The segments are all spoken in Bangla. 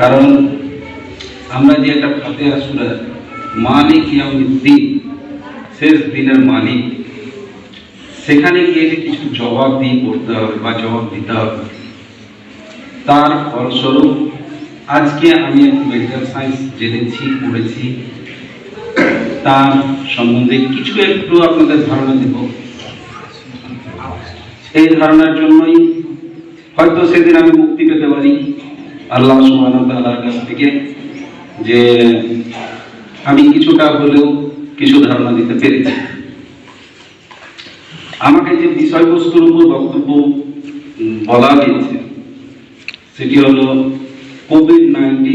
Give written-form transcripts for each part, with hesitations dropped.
কারণ আমরা যে একটা ফাতিহা সূরা মালিক ইয়াউমিদ্দিন, শেষ দিনের মালিক, সেখানে গিয়ে যে কিছু জবাব দিয়ে পড়তে হবে বা জবাব দিতে হবে, তার ফলস্বরূপ আজকে আমি একটু মেডিকেল সায়েন্স জেনেছি, পড়েছি, তার সম্বন্ধে কিছু একটু আপনাদের ধারণা দেব। এই ধারণার জন্যই হয়তো সেদিন আমি মুক্তি পেতে পারি আল্লাহ সুবহানাহু ওয়া তাআলার কাছ থেকে, যে আমি কিছুটা হলেও কিছু ধারণা দিতে পেরেছি। আমাকে যে বিষয়বস্তুর উপর বক্তব্য বলা হয়েছে সেটি হলো কোভিড-19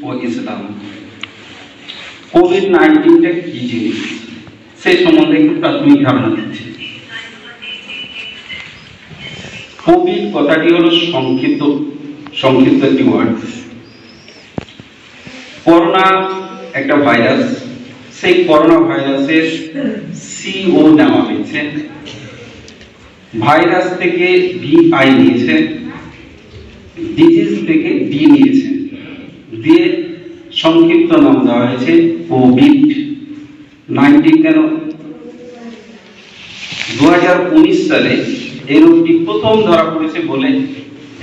ও ইসলাম। কোভিড-19টা কি জিনিস সেই সম্বন্ধে একটু প্রাথমিক ধারণা দিচ্ছি। কোভিড কথাটি হলো সংক্ষিপ্ত একটি ওয়ার্ড। করোনা একটা ভাইরাস, সেই করোনা ভাইরাসের CO নেওয়া হয়েছে, ভাইরাস থেকে VI নিয়েছে, ডিজিজ থেকে D নিয়েছে, দিয়ে সংক্ষিপ্ত নাম দেওয়া হয়েছে কোভিড-19। কেন? 2019 সালে এই রোগটি প্রথম ধরা পড়েছে বলে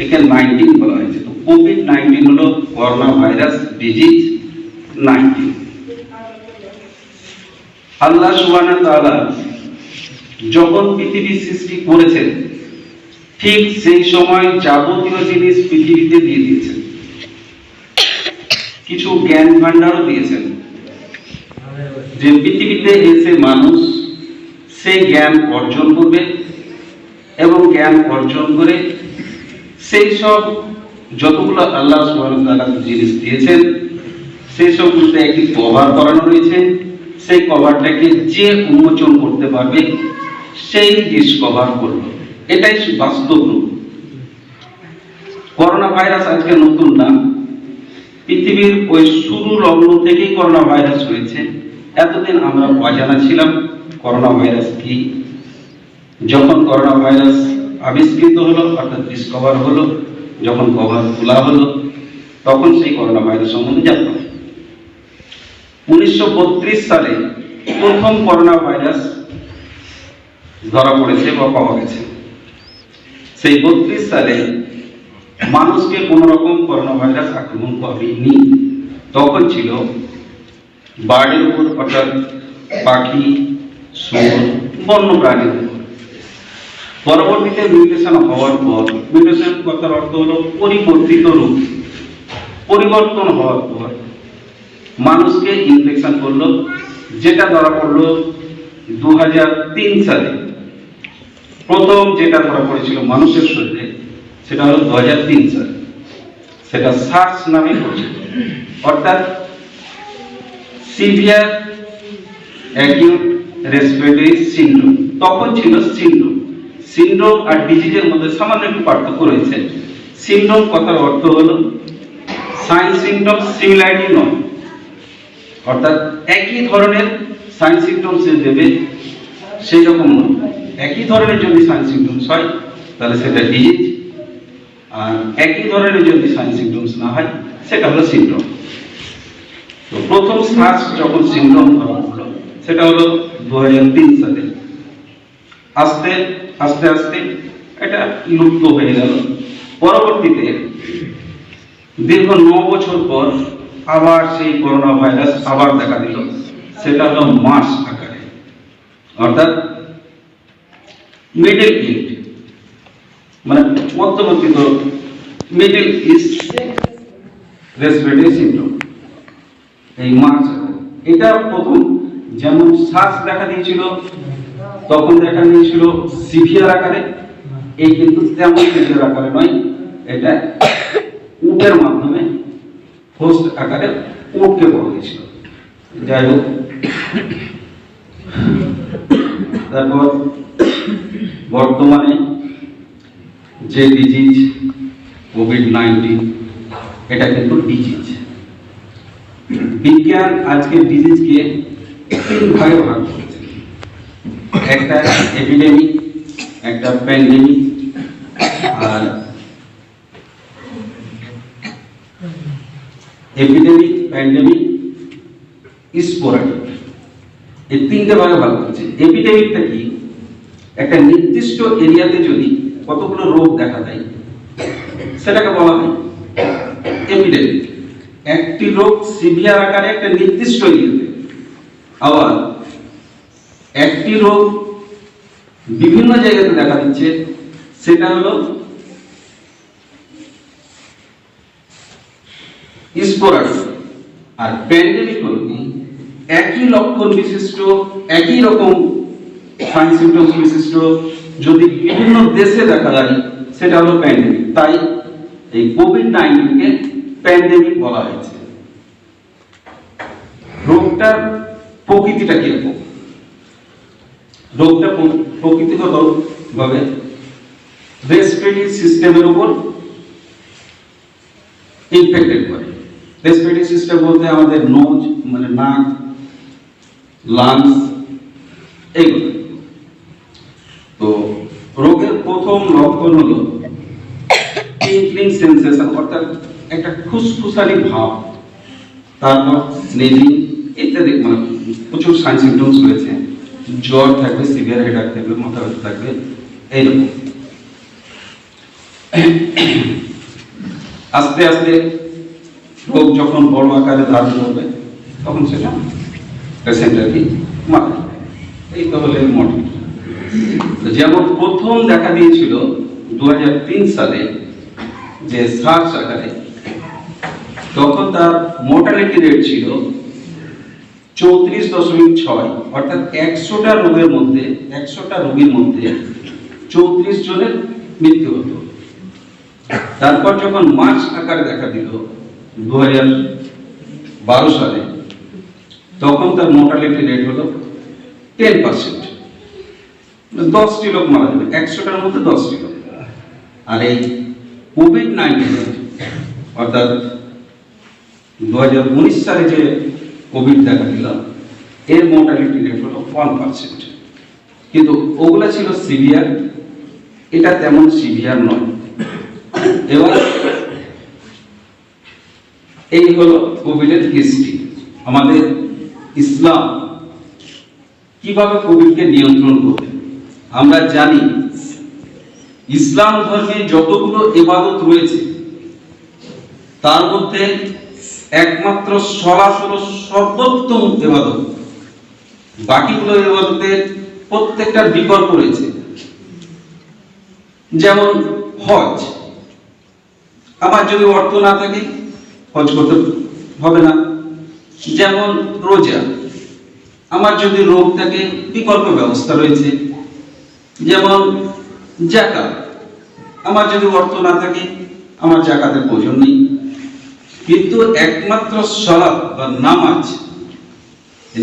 একে 19 বলা হয়েছে। তো কোভিড-19 হলো করোনা ভাইরাস ডিজিজ 19। আল্লাহ সুবহানাহু ওয়া তাআলা যখন পৃথিবী সৃষ্টি করেছেন, ঠিক সেই সময় যাবতীয় জিনিস পৃথিবীতে দিয়ে দিয়েছেন, কিছু জ্ঞান ভান্ডারও দিয়েছেন, যে পৃথিবীতে এসে মানুষ সেই জ্ঞান অর্জন করবে এবং জ্ঞান অর্জন করে সেই সব যতগুলো আল্লাহ সুবহানাহু ওয়া তাআলা জিনিস দিয়েছেন সেই সবগুলোতে একটি কভার করানো রয়েছে। সেই কভারটাকে যে উন্মোচন করতে পারবে সেই ডিসকভার করবে। এটাই বাস্তব রূপ। করোনা ভাইরাস আজকে নতুন নাম, পৃথিবীর ওই শুরু লগ্ন থেকেই করোনা ভাইরাস হয়েছে। এতদিন আমরা অজানা ছিলাম করোনা ভাইরাস কি। যখন করোনা ভাইরাস আবিষ্কৃত হলো, অর্থাৎ ডিসকভার হলো, যখন কভার খোলা হলো, তখন সেই করোনা ভাইরাস সম্বন্ধে জানতাম। 1932 সালে প্রথম করোনা ভাইরাস ধরা পড়েছে বা পাওয়া গেছে। সেই 32 সালে মানুষকে কোন রকম করোনা ভাইরাস আক্রমণ করেনি। তখন ছিল বার্ডের উপর, অর্থাৎ পাখি, শুয়োর, বন্য প্রাণীর উপর। পরবর্তীতে মিউটেশন হওয়ার পর, মিউটেশন কথার অর্থ হলো পরিবর্তিত রূপ, পরিবর্তন হওয়ার পর মানুষকে ইনফেকশন করলো, যেটা ধরা পড়লো 2003 সালে। প্রথম যেটা ধরা পড়েছিল মানুষের শরীরে সেটা হলো 2003 সালে। সেটা সার্স নামে পরিচিত, অর্থাৎ সিভিয়ার অ্যাকিউট রেসপিরেটরি সিনড্রোম। তখন ছিল সিনড্রোম। সিনড্রোম আর ডিজিজের মধ্যে সামান্য একটু পার্থক্য রয়েছে। সিনড্রোম কথার অর্থ হলো সাইন সিমটমস সিমিলারিটি নয়, অর্থাৎ একই ধরনের সাইন সিমটমস দেবে সেই রকম নয়। একই ধরনের যদি সাইন সিমটমস হয় তাহলে সেটা ডিজিজ, আর একই ধরনের যদি সাইন সিমটমস না হয় সেটা হলো সিনড্রোম। তো প্রথম সার্স যখন সিনড্রোম ধরা পড়লো সেটা হলো 2003 সালে। আস্তে আস্তে আস্তে এটা লুপ্ত হয়ে গেল। পরবর্তীতে দীর্ঘ 9 বছর পর আবার সেই করোনা ভাইরাস আবার দেখা দিল। সেটা হলো মার্স আকারে, অর্থাৎ মিডল ইস্ট, মানে মধ্যবর্তী, মিডল ইস্ট রেসপিরেটরি সিনড্রোম, এই মার্স আকারে। এটা প্রথম যেমন শ্বাস দেখা দিয়েছিল, তখন দেখা দিয়েছিল সিভিয়ার আকারে। এই কিন্তু তেমন সিভিয়ার আকারে নয়, এটা উটের মাধ্যমে হোস্ট আকারে উটকে পাওয়া গেছিল। যাই হোক, তারপর বর্তমানে যে ডিজিজ কোভিড-19, এটা কিন্তু ডিজিজ। বিজ্ঞান আজকে ডিজিজকে 3 ভাগে ভাগ করেছে। একটা এপিডেমিক, একটা প্যান্ডেমিক, আর এপিডেমিক, প্যান্ডেমিক, স্পোরাডিক, এই তিনটে ভাগে ভাগ করছে। এপিডেমিকটা কি? একটা নির্দিষ্ট এরিয়াতে যদি কতগুলো রোগ দেখা দেয় সেটাকে বলা হয় এপিডেমিক। একটি রোগ সিভিয়ার আকারে একটা নির্দিষ্ট এরিয়াতে, আবার একটি রোগ বিভিন্ন জায়গাতে দেখা দিচ্ছে, সেটা হলো স্পোরাডিক। আর প্যান্ডেমিক হলো কি? একই লক্ষণ বিশিষ্ট, একই রকম সাইন সিম্পটমস বিশিষ্ট যদি বিভিন্ন দেশে দেখা যায় সেটা হলো প্যান্ডেমিক। তাই এই কোভিড-19 কে প্যান্ডেমিক বলা হয়েছে। রোগটার প্রকৃতিটা কিরকম? রোগটা প্রকৃতিগত ভাবে রেসপিরেটরি সিস্টেমের উপর ইনফেক্টেড করে। রেসপিরেটরি সিস্টেম বলতে আমাদের নোজ, মানে নাক, লাংস, এইগুলো। তো রোগের প্রথম লক্ষণ হলো টিংক্লিং সেন্সেশন, অর্থাৎ একটা খুসখুসানি ভাব, তারপর স্নেজিং ইত্যাদি, মানে প্রচুর সাইন সিম্পটমস রয়েছে। জ্বর থাকবে, সিভিয়ার হেডেক থাকবে, মাথা ব্যথা থাকবে, এইরকম। আস্তে আস্তে রোগ যখন বড় আকারে ধারণ করবে তখন সেটা পেশেন্টের কি মারা যাবে। এই তো হলো মডেল। যেমন প্রথম দেখা দিয়েছিল 2003 সালে যে সার্স আকারে, তখন তার মোর্টালিটি রেট ছিল 34.6, অর্থাৎ 100টা রোগের মধ্যে 100টা রোগীর মধ্যে 34 জনের মৃত্যু হতো। তারপর যখন মার্চ আকারে দেখা দিল 2012 সালে, তখন তার মোর্টালিটি রেট হলো 10%, 10টি লোক মারা যাবে 100টার মধ্যে 10টি লোক। আর এই কোভিড-19 অর্থাৎ 2019 সালে যে কোভিড দেখা দিল, এর মোর্টালিটি রেট হলো 1%। কিন্তু ওগুলা ছিল সিভিয়ার, এটা তেমন সিভিয়ার নয়। এবার এই হলো কোভিডের হিস্ট্রি। আমাদের ইসলাম কিভাবে কোভিডকে নিয়ন্ত্রণ করবে? আমরা জানি ইসলাম ধর্মে যতগুলো ইবাদত রয়েছে তার মধ্যে একমাত্র সালাত হলো সর্বোত্তম ইবাদত। বাকিগুলো ইবাদতের প্রত্যেকটার বিকল্প রয়েছে। যেমন হজ, আমার যদি অর্থ না থাকে হজ করতে হবে না। যেমন রোজা, আমার যদি রোগ থাকে বিকল্প ব্যবস্থা রয়েছে। যেমন যাকাত, আমার যদি অর্থ না থাকে আমার যাকাতের প্রয়োজন নেই। কিন্তু একমাত্র সালাত বা নামাজ,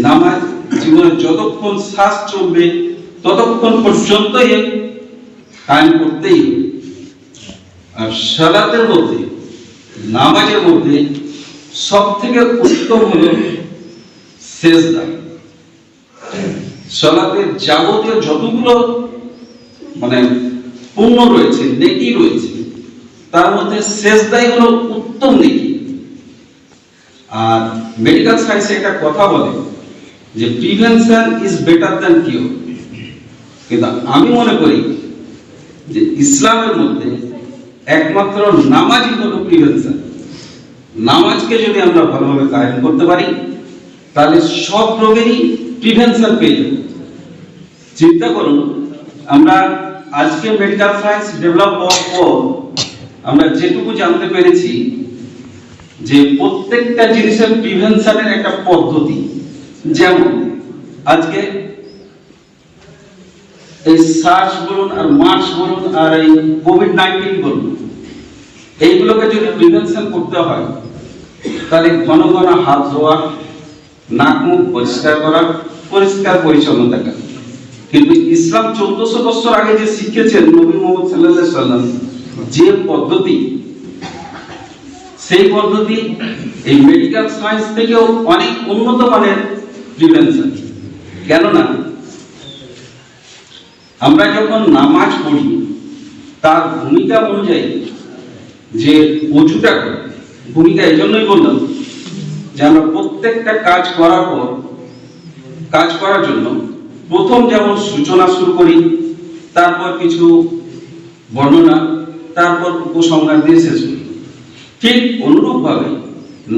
নামাজ জীবনে যতক্ষণ শ্বাস চলবে ততক্ষণ পর্যন্ত কায়েম করতেই হবে। আর সালাতের মধ্যে, নামাজের মধ্যে সব থেকে উত্তম হলো সেজদা। সালাতের যাবতীয় যতগুলো মানে পুণ্য রয়েছে, নেকি রয়েছে, তার মধ্যে সেজদাই হলো উত্তম নেকি। আর মেডিকেল সায়েন্সে একটা কথা বলে যে প্রিভেনশন ইজ বেটার দ্যান কিউর। কিন্তু আমি মনে করি যে ইসলামের মধ্যে একমাত্র নামাজই হলো প্রিভেনশন। নামাজকে যদি আমরা ভালোভাবে কায়েম করতে পারি তাহলে সব রোগেরই প্রিভেনশন পেয়ে যাব। চিন্তা করুন, আমরা আজকে মেডিকেল সায়েন্স ডেভেলপ হওয়ার পর আমরা যেটুকু জানতে পেরেছি যে প্রত্যেকটা জিনিসের প্রিভেনশনের একটা পদ্ধতি। যেমন আজকে এই সার্স বলুন আর মার্চ বলুন আর এই কোভিড-19 বলুন, এইগুলোকে যদি প্রিভেনশন করতে হয় তাহলে ঘন ঘন হাত ধোয়া, নাক মুখ পরিষ্কার করা, পরিষ্কার পরিচ্ছন্ন থাকা। কিন্তু ইসলাম 1400 বছর আগে যে শিখিয়েছেন নবী মুহাম্মদ সাল্লাল্লাহু আলাইহি সাল্লাম, যে পদ্ধতি, সেই পদ্ধতি এই মেডিকেল সায়েন্স থেকেও অনেক উন্নত মানের প্রিভেনশন। কেননা আমরা যখন নামাজ পড়ি তার ভূমিকা অনুযায়ী যে অজুটা করি, ভূমিকা এই জন্যই বললাম যে আমরা প্রত্যেকটা কাজ করার জন্য প্রথম যেমন সূচনা শুরু করি, তারপর কিছু বর্ণনা, তারপর উপসংহার দিয়ে শেষ করি। ঠিক অনুরূপ ভাবে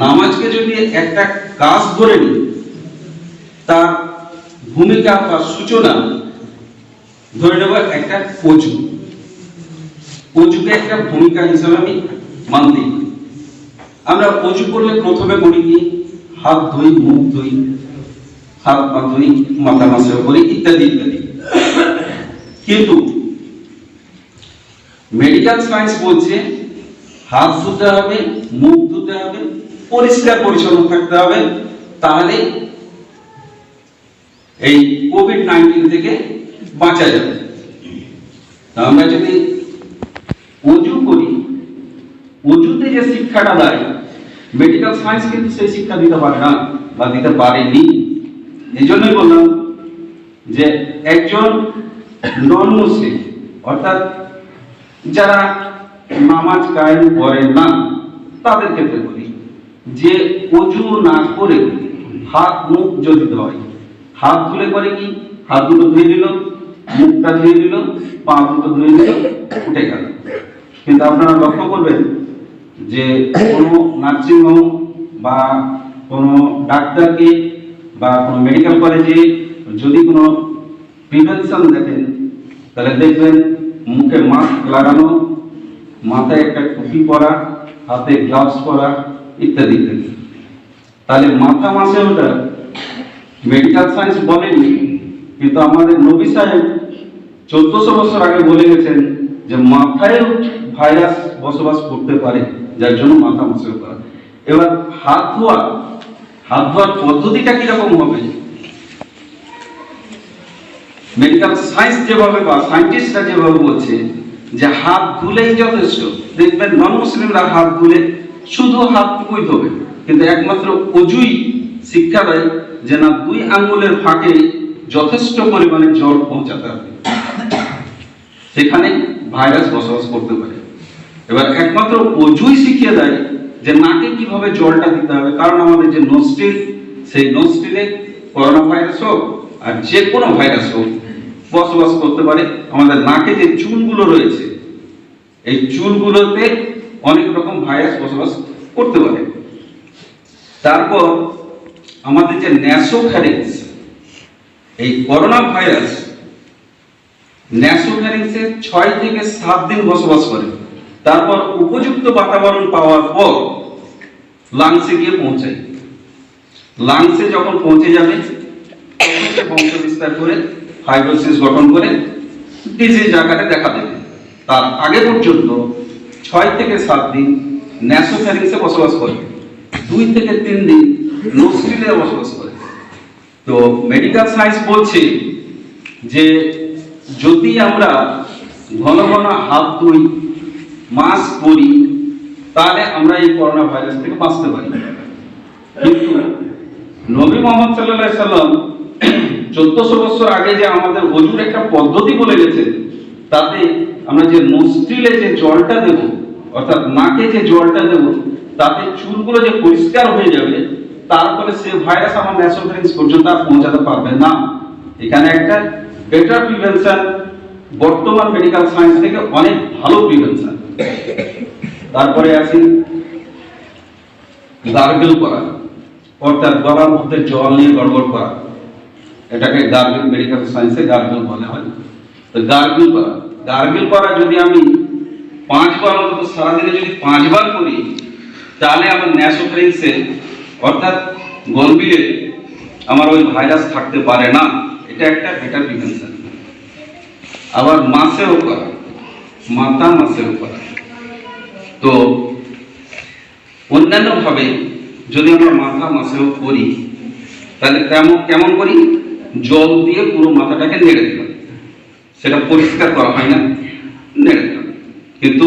নামাজকে যদি একটা কাজ ধরে নিই, তার ভূমিকা বা সূচনা ধরে নেব একটা অজুকে একটা ভূমিকা হিসেবে আমি মানতে পারি। আমরা অজু করলে প্রথমে করি কি, হাত ধুই, মুখ ধুই, হাত পা ধুই, মাথা মাসেও করি, ইত্যাদি ইত্যাদি। কিন্তু মেডিকেল সায়েন্স বলছে হাত ধুতে হবে, মুখ ধুতে হবে, পরিষ্কার পরিচ্ছন্ন থাকতে হবে, তাহলে এই কোভিড-19 থেকে বাঁচা যাবে। আমরা যদি অজু করি, অজুতে যে শিক্ষাটা দেয় মেডিকেল সায়েন্স কিন্তু সেই শিক্ষা দিতে পারে না বা দিতে পারেনি। এই জন্যই বললাম যে একজন নন মুসলিম, অর্থাৎ যারা নামাজ কায়েম করে না, তাদের ক্ষেত্রে বলি যে অজু না করে হাত মুখ যদি ধোয়, হাত ধুলে করে কি, হাত দুটো ধুয়ে নিল, মুখটা ধুয়ে নিল, পা দুটো ধুয়ে নিল, উঠে গেল। কিন্তু আপনারা লক্ষ্য করবেন যে কোনো নার্সিং হোম বা কোনো ডাক্তারকে বা কোনো মেডিকেল কলেজে যদি কোনো প্রিভেনশন দেখেন, তাহলে দেখবেন মুখে মাস্ক লাগানো, মাথায় একটা টুপি পরা, হাতে গ্লাভস পরা, ইত্যাদি ইত্যাদি। তাহলে মাথা মাসে ওটা মেডিকেল সায়েন্স বলেনি, কিন্তু আমাদের নবী সাহেব 1400 বছর আগে বলে গেছেন যে মাথায় ভাইরাস বসবাস করতে পারে, যার জন্য মাথা মাসে করা। এবার হাত ধোয়ার পদ্ধতিটা কিরকম হবে? মেডিকেল সায়েন্স যেভাবে বা সায়েন্টিস্টরা যেভাবে বলছে যে হাত ধুলেই যথেষ্ট। দেখবেন নন মুসলিমরা হাত ধুলে শুধু হাতটুকুই ধোবে, কিন্তু একমাত্র অজুই শিক্ষা দেয় যে না, 2 আঙ্গুলের ফাঁকে যথেষ্ট পরিমাণে জল পৌঁছাতে হবে, সেখানে ভাইরাস বসবাস করতে পারে। এবার একমাত্র অজুই শিখিয়ে দেয় যে নাকে কিভাবে জলটা দিতে হবে, কারণ আমাদের যে নস্ট্রিল, সেই নস্ট্রিলে করোনা ভাইরাস হোক আর যে কোনো ভাইরাস হোক বসবাস করতে পারে। আমাদের নাকে যে চুলগুলো রয়েছে, এই চুলগুলোতে অনেক রকম ভাইরাস বসবাস করতে পারে। তারপর আমাদের যে ন্যাসোফ্যারিংস, এই করোনা ভাইরাস ন্যাসোফ্যারিংসে 6 থেকে 7 দিন বসবাস করে। তারপর উপযুক্ত বাতাবরণ পাওয়ার পর লাংসে গিয়ে পৌঁছায়। লাংসে যখন পৌঁছে যাবে তখন সে বংশ বিস্তার করে ফাইব্রোসিস গঠন করে ডিজিজ আকারে দেখা দেবে। তার আগে পর্যন্ত 6 থেকে 7 দিন ন্যাসোফ্যারিংসে বসবাস করে, 2 থেকে 3 দিন নস্ট্রিলে বসবাস করে। তো মেডিকেল সায়েন্স বলছে যে যদি আমরা ঘন ঘন হাত ধুই, মাস্ক পরি, তাহলে আমরা এই করোনা ভাইরাস থেকে বাঁচতে পারি। কিন্তু নবী মুহাম্মদ সাল্লাল্লাহু আলাইহি সাল্লাম 1400 বছর আগে যে আমাদের অজুর একটা পদ্ধতি বলে গেছেন, তাতে আমরা যে নস্ট্রিলে যে জলটা দেব, অর্থাৎ নাকে যে জলটা দেব, তাতে চুলগুলো যে পরিষ্কার হয়ে যাবে, তারপরে সে ভাইরাস আমার ন্যাসোফ্যারিংস পর্যন্ত আর পৌঁছাতে পারবে না। এখানে একটা বেটার প্রিভেনশন, বর্তমান মেডিকেল সায়েন্স থেকে অনেক ভালো প্রিভেনশন। তারপরে আসি গার্গল করা, অর্থাৎ গলার মধ্যে জল নিয়ে গড়গড় করা, এটাকে গার্গল, মেডিকেল সায়েন্সে গার্গল বলা হয়। তো গার্গল করা যদি আমি 5 বার অন্তত সারাদিনে যদি 5 বার করি, তাহলে আমার ন্যাসোফ্যারিংসে অর্থাৎ গলবিলে আমার ওই ভাইরাস থাকতে পারে না। এটা একটা বেটার প্রিভেনশন। আবার মাসেও করা, মাথা মাসেও করা। তো অন্যান্য ভাবে যদি আমরা মাথা মাসেও করি, তাহলে কেমন করি? জল দিয়ে পুরো মাথাটাকে নেড়ে দিলাম, সেটা পরিষ্কার করা হয় না, নেড়ে দিলাম। কিন্তু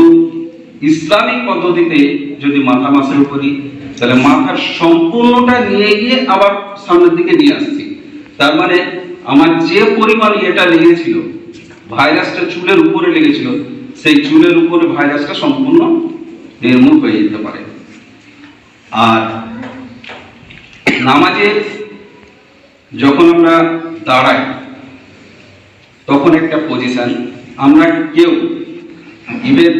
ইসলামিক পদ্ধতিতে যদি মাথা মাসেও করি, তাহলে মাথার সম্পূর্ণটা নিয়ে গিয়ে আবার সামনের দিকে নিয়ে আসছি। তার মানে আমার যে পরিমাণ এটা লেগেছিল, ভাইরাসটা চুলের উপরে লেগেছিল, সেই চুলের উপরে ভাইরাসটা সম্পূর্ণ নির্মূল হয়ে যেতে পারে। আর নামাজে যখন আমরা দাঁড়াই তখন একটা পজিশন, আমরা কেউ ইভেন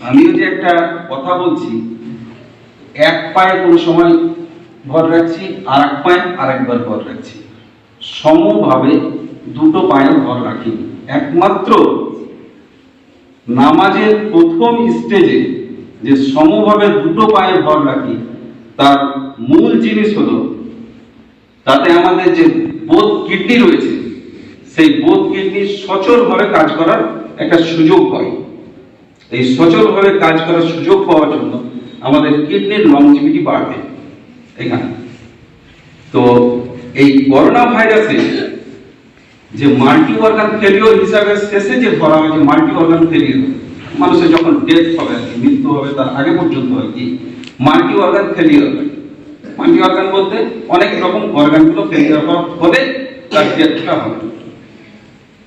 আমিও যে একটা কথা বলছি, এক পায়ে কোনো সময় ভর রাখছি, আর এক পায়ে আরেকবার ভর রাখছি, সমভাবে দুটো পায়ে ভর রাখি। একমাত্র নামাজের প্রথম স্টেজে যে সমভাবে দুটো পায়ে ভর রাখি, তার মূল জিনিস হলো তাতে আমাদের যে বোধ কিডনি রয়েছে, সেই বোধ কিডনি সচলভাবে কাজ করার একটা সুযোগ পাই। এই সচলভাবে কাজ করার সুযোগ পাওয়ার জন্য আমাদের কিডনির লংজিভিটি বাড়বে এখানে। তো এই করোনা ভাইরাসে যে মাল্টি অর্গান ফেলিওর হিসাবে শেষে যে ধরা হয় যে মাল্টি অর্গান ফেলিওর, মানুষের যখন ডেথ হবে আর কি, মৃত্যু হবে তার আগে পর্যন্ত আর কি multi organ failure. Multi organ বলতে অনেক রকম অর্গানগুলো ফেলিওর হওয়ার ফলে তার ডেথটা হবে।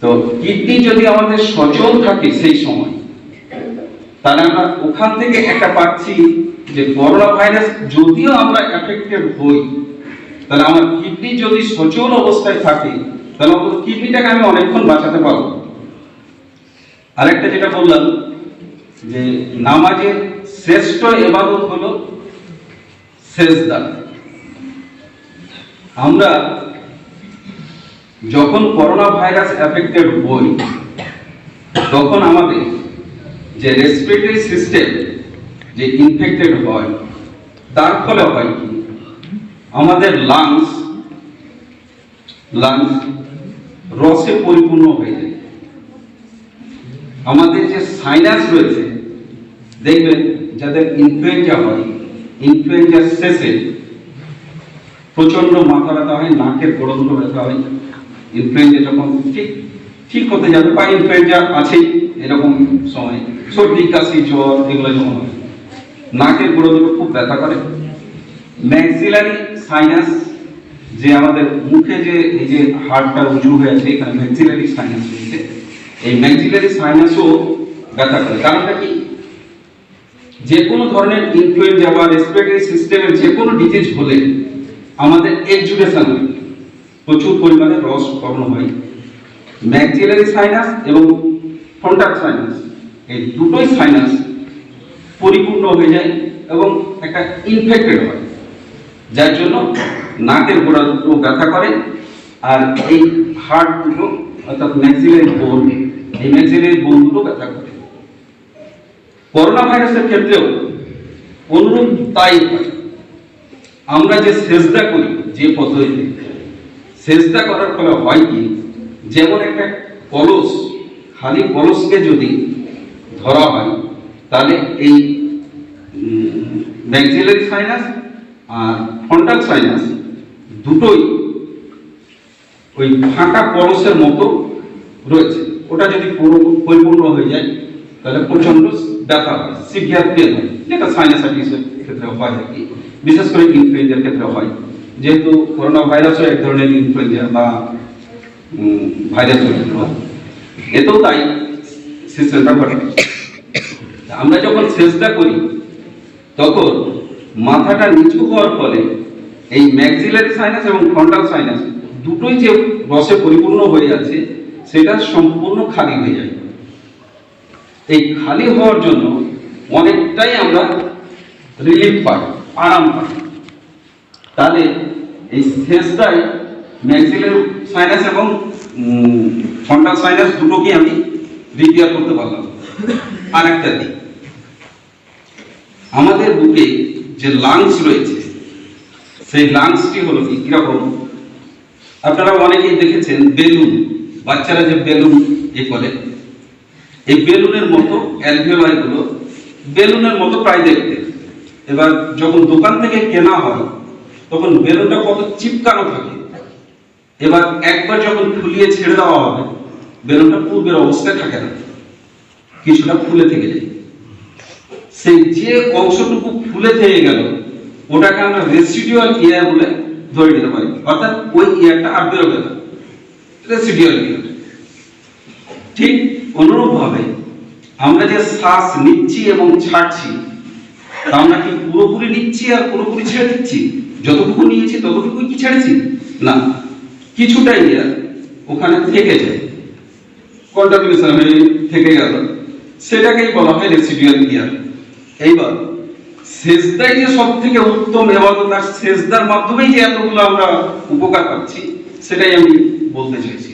তো কিডনি যদি আমাদের সচল থাকে সেই সময়, তাহলে আমরা ওখান থেকে একটা পাচ্ছি যে করোনা ভাইরাস যদিও আমরা এফেক্টেড হই, তাহলে আমার কিডনি যদি সচল অবস্থায় থাকে, তাহলে আমার কিডনিটাকে আমি অনেকক্ষণ বাঁচাতে পারবো। আরেকটা যেটা বললাম যে নামাজের শ্রেষ্ঠ ইবাদত হলো সেজদা। আমরা যখন করোনা ভাইরাস এফেক্টেড হই, তখন আমাদের যে রেসপিরেটরি সিস্টেম যে ইনফেক্টেড হয়, তার ফলে হয় কি আমাদের লাংস রসে পরিপূর্ণ হয়ে যায়। আমাদের যে সাইনাস রয়েছে, দেখবেন যাদের ইনফ্লুয়েঞ্জা হয়, ইনফ্লুয়েঞ্জার শেষে প্রচন্ড মাথা ব্যথা হয়, নাকের গোড়গুলো ব্যথা হয়। ইনফ্লুয়েঞ্জা যখন ঠিক হতে যাবে বা ইনফ্লুয়েঞ্জা আছেই, এরকম সময় সর্দি কাশি জ্বর এগুলো যখন হয়, নাকের গোড়গুলো খুব ব্যথা করে। ম্যাক্সিলারি সাইনাস, যে আমাদের মুখে যে এই যে হাড়টা উঁচু হয়ে আছে, এখানে ম্যাক্সিলারি সাইনাস রয়েছে, এই ম্যাক্সিলারি সাইনাসও ব্যথা করে। কারণটা কি? যে কোনো ধরনের ইনফ্লুয়েঞ্জা বা রেসপিরেটরি সিস্টেমের যে কোনো ডিজিজ হলে আমাদের এক্সুডেশন হয়, প্রচুর পরিমাণে রস উৎপন্ন হয়। ম্যাক্সিলারি সাইনাস এবং ফ্রন্টাল সাইনাস, এই দুটোই সাইনাস পরিপূর্ণ হয়ে যায় এবং একটা ইনফেক্টেড হয়, যার জন্য নাকের গোড়া দুটো ব্যথা করে। আর এই হাড় দুটো অর্থাৎ ম্যাক্সিলারি বোন, এই ম্যাক্সিলারি বোন দুটো ব্যথা করে। করোনা ভাইরাসের ক্ষেত্রেও অনুরূপ তাই হয়। আমরা যে সেজদা করি যে পদ্ধতিতে, সেজদা করার ফলে হয় কি, যেমন একটা কলস, খালি কলসকে যদি ধরা হয়, তাহলে এই ম্যাক্সিলারি সাইনাস আর ফ্রন্টাল সাইনাস দুটোই ওই ফাঁকা কলসের মতো রয়েছে। ওটা যদি পরিপূর্ণ হয়ে যায়, তাহলে প্রচন্ড ব্যথা হয়, সিভিয়ার পেন হয়, যেটা সাইনাসাইটিসের ক্ষেত্রে হয় আর কি, বিশেষ করে ইনফ্লুয়েঞ্জার ক্ষেত্রে হয়। যেহেতু করোনা ভাইরাসও এক ধরনের ইনফ্লুয়েঞ্জা বা ভাইরাস, এতেও তাই সিস্টেমটা ঘটে। আমরা যখন সেজদা করি, তখন মাথাটা নিচু হওয়ার ফলে এই ম্যাক্সিলারি সাইনাস এবং ফ্রন্টাল সাইনাস দুটোই যে রসে পরিপূর্ণ হয়ে যাচ্ছে, সেটা সম্পূর্ণ খালি হয়ে যায়। এই খালি হওয়ার জন্য অনেকটাই আমরা রিলিফ পাই, আরাম পাই। তাহলে এই সেজদায় ম্যাক্সিলারি সাইনাস এবং ফ্রন্টাল সাইনাস দুটোকে আমি রিপেয়ার করতে পারলাম। আরেকটা দিক, আমাদের বুকে যে লাংস রয়েছে, সেই লাংসটি হলো কি কিরকম, আপনারা অনেকেই দেখেছেন বেলুন, বাচ্চারা যে বেলুন করে, এই বেলুনের মতো অ্যালভিওলাই গুলো বেলুনের মতো প্রায় দেখতে। এবার যখন দোকান থেকে কেনা হয়, তখন বেলুনটা কত চিপকানো থাকে। এবার একবার যখন ফুলিয়ে ছেড়ে দেওয়া হবে, বেলুনটা পূর্বের অবস্থায় থাকে না, কিছুটা ফুলে থেকে যায়। সেই যে অংশটুকু ফুলে থেকে গেল, ওটাকে আমরা রেসিডুয়াল এয়ার বলে ধরে নিতে পারি, অর্থাৎ ওই এয়ারটা আর বেরোবে না, রেসিডুয়াল এয়ার। ঠিক অনুরূপ ভাবে আমরা যে শ্বাস নিচ্ছি এবং ছাড়ছি, তা আমরা কি পুরোপুরি নিচ্ছি আর পুরোপুরি ছেড়ে দিচ্ছি? যতটুকু নিয়েছি ততটুকুই কি ছেড়েছি? না, কিছুটা ইয়ার ওখানে থেকে যায়, কন্টামিনেশন হয়ে থেকে গেল, সেটাকেই বলা হয় রেসিডুয়াল ইয়ার। এইবার সেজদাই যে সব থেকে উত্তম ইবাদত, আর সেজদার মাধ্যমেই যে এতগুলো আমরা উপকার পাচ্ছি, সেটাই আমি বলতে চাইছি।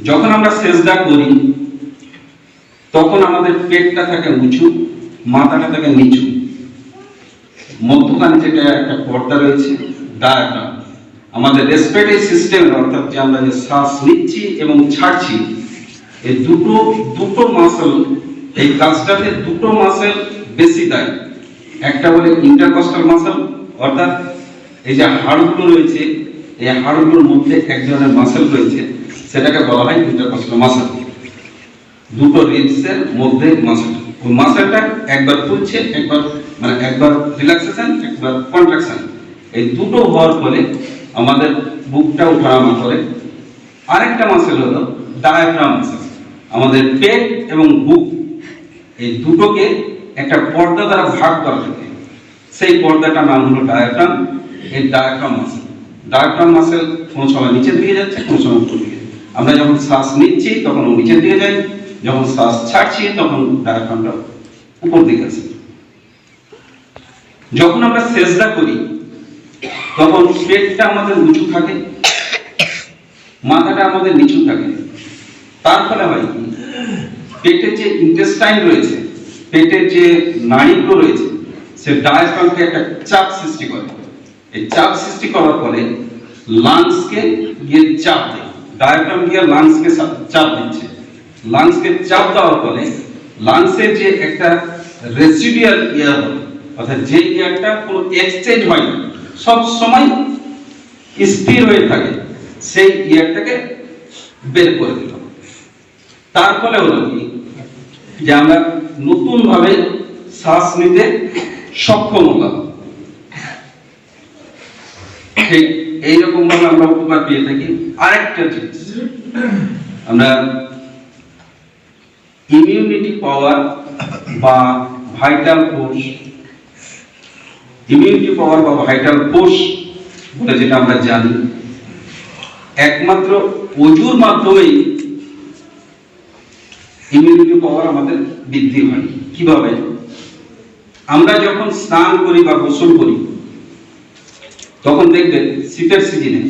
যখন আমরা সেজদা করি তখন আমাদের পেটটা থাকে উঁচু, মাথাটা থাকে নিচু, মধ্যখানে যেটা একটা পর্দা রয়েছে, ডায়াফ্রাম, আমাদের রেসপিরেটরি সিস্টেমের, অর্থাৎ যে আমরা যে শ্বাস নিচ্ছি এবং ছাড়ছি, এই দুটো মাসল, এই কাজটাতে দুটো মাসল বেশি দেয়। একটা বলে ইন্টারকস্টাল মাসল, অর্থাৎ এই যে হাড়গুলো রয়েছে, এই হাড়গুলোর মধ্যে এক ধরনের মাসল রয়েছে, সেটাকে বলা হয় ইন্টারকস্টাল মাসল। দুটো রিবসের মধ্যে মাসল, ওই মাসলটা একবার খুলছে, একবার রিল্যাক্সেশন, একবার কন্ট্রাকশন, এই দুটো হওয়ার ফলে আমাদের বুকটা ওঠানামা করে। আরেকটা মাসল হলো ডায়াফ্রাম মাসল, আমাদের পেট এবং বুক এই দুটোকে একটা পর্দা দ্বারা ভাগ করা থাকে, সেই পর্দাটার নাম হলো ডায়াফ্রাম। এই ডায়াফ্রাম মাসল কোনো সময় নিচের দিকে যাচ্ছে, কোনো সময় উপর দিকে। আমরা যখন শ্বাস নিচ্ছি তখন ও নিচের দিকে যায়, যখন শ্বাস ছাড়ছি তখন ডায়াফ্রামটা উপর দিকে আসে। যখন আমরা সেজদা করি তখন পেটটা আমাদের উঁচু থাকে, মাথাটা আমাদের নিচু থাকে। তার ফলে হয় কি, পেটের যে ইন্টেস্টাইন রয়েছে, পেটের যে নাড়িগুলো রয়েছে, সে ডায়াফ্রামকে একটা চাপ সৃষ্টি করে। এই চাপ সৃষ্টি করার ফলে লাংসকে গিয়ে চাপ দেয়, ডায়াফ্রাম গিয়ে লাংসকে চাপ দিচ্ছে। লাংসকে চাপ দেওয়ার ফলে লাংসের যে একটা রেসিডুয়াল ইয়ার, অর্থাৎ যে ইয়ারটা কোনো এক্সচেঞ্জ হয় না, সব সময় স্থির হয়ে থাকে, সেই ইয়ারটাকে বের করে দিল। তার ফলে হলো কি, যে আমরা নতুন ভাবে শ্বাস নিতে সক্ষম হলাম। ঠিক এইরকম ভাবে আমরা উপকার পেয়ে থাকি। আরেকটা জিনিস, আমরা ইমিউনিটি পাওয়ার বা ভাইটাল ফোর্স, ইমিউনিটি পাওয়ার বা ভাইটাল ফোর্স বলে যেটা আমরা জানি, একমাত্র ওযুর মাধ্যমেই ইমিউনিটি পাওয়ার আমাদের বৃদ্ধি হয়। কিভাবে? আমরা যখন স্নান করি বা গোসল করি, তখন দেখবেন শীতের সিজনে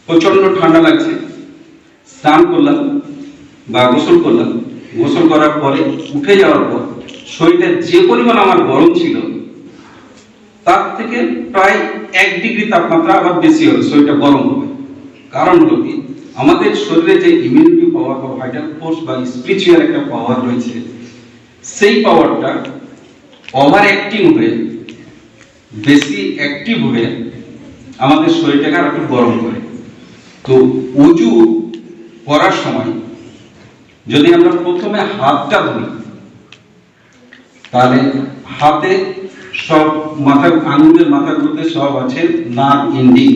প্রচন্ড ঠান্ডা লাগছে, স্নান করলাম বা গোসল করলাম, গোসল করার পরে উঠে যাওয়ার পর শরীরটা যে পরিমাণ আমার গরম ছিল, তার থেকে প্রায় 1 ডিগ্রি তাপমাত্রা আবার বেশি হবে, শরীরটা গরম হবে। কারণ হলো কি, আমাদের শরীরে যে ইমিউনিটি পাওয়ার বা ভাইটাল ফোর্স বা স্পিরিচুয়াল একটা পাওয়ার রয়েছে, সেই পাওয়ারটা ওভার অ্যাক্টিং হয়ে, বেশি অ্যাক্টিভ হয়ে আমাদের শরীরটাকে আরো একটু গরম করে। তো ওযু করার সময় যদি আমরা প্রথমে হাতটা ধুই, তাহলে হাতে সব মাথার আঙুলের মাথাগুলোতে সব আছে নার্ভ এন্ডিং।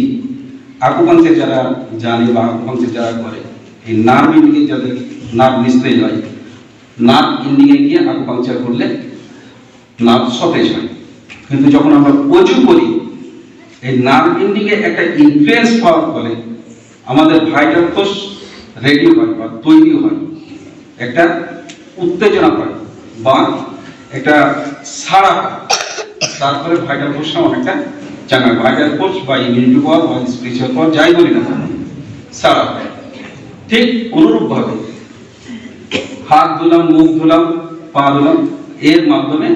আকুপাঙ্কচার যারা জানে বা আকুপাঙ্কচার যারা করে, এই নার্ভ এন্ডিং যাদের নার্ভ নিস্তেজ হয়, নার্ভ এন্ডিং এ গিয়ে আকুপাঙ্কচার করলে নার্ভ সতেজ হয়। কিন্তু যখন আমরা ওযু করি, এই নার্ভ এন্ডিং এ একটা ইনফ্লুয়েন্স পাওয়ার ফলে আমাদের ভাইটাল ফোর্স রেডি হয় বা তৈরি হয়, একটা উত্তেজনা পায় বা একটা সাড়া পায়। তারপরে ভাইটাল ফোর্স অনেকটা চাঙ্গা, ভাইটাল ফোর্স বা ইমিউনিটি পাওয়ার বা স্পিরিচুয়াল পাওয়ার যাই বলি না, সাড়া পায়। ঠিক অনুরূপভাবে হাত ধুলাম, মুখ ধুলাম, পা ধুলাম, এর মাধ্যমে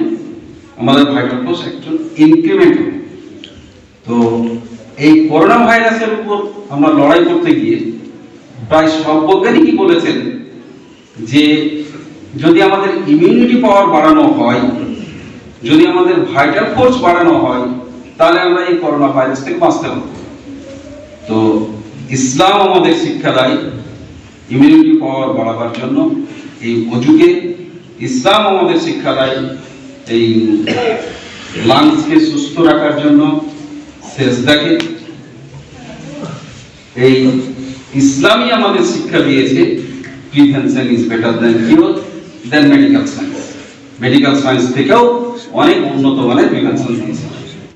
আমাদের ভাইটাল ফোর্স একটু ইনক্রিমেন্ট হবে। তো এই করোনা ভাইরাসের উপর আমরা লড়াই করতে গিয়ে প্রায় সব বৈজ্ঞানিকই বলেছেন যে যদি আমাদের ইমিউনিটি পাওয়ার বাড়ানো হয়, যদি আমাদের ভাইটাল ফোর্স বাড়ানো হয়, তাহলে আমরা এই করোনা ভাইরাস থেকে বাঁচতে পারব। তো ইসলাম আমাদের শিক্ষা দেয় ইমিউনিটি পাওয়ার বাড়াবার জন্য এই ওযুকে, ইসলাম আমাদের শিক্ষা দেয় এই লাংসকে সুস্থ রাখার জন্য সেজদাকে। এই ইসলামই আমাদের শিক্ষা দিয়েছে prevention is better than cure than medical science. Medical science থেকেও অনেক উন্নত মানের প্রিভেনশন দিয়েছে।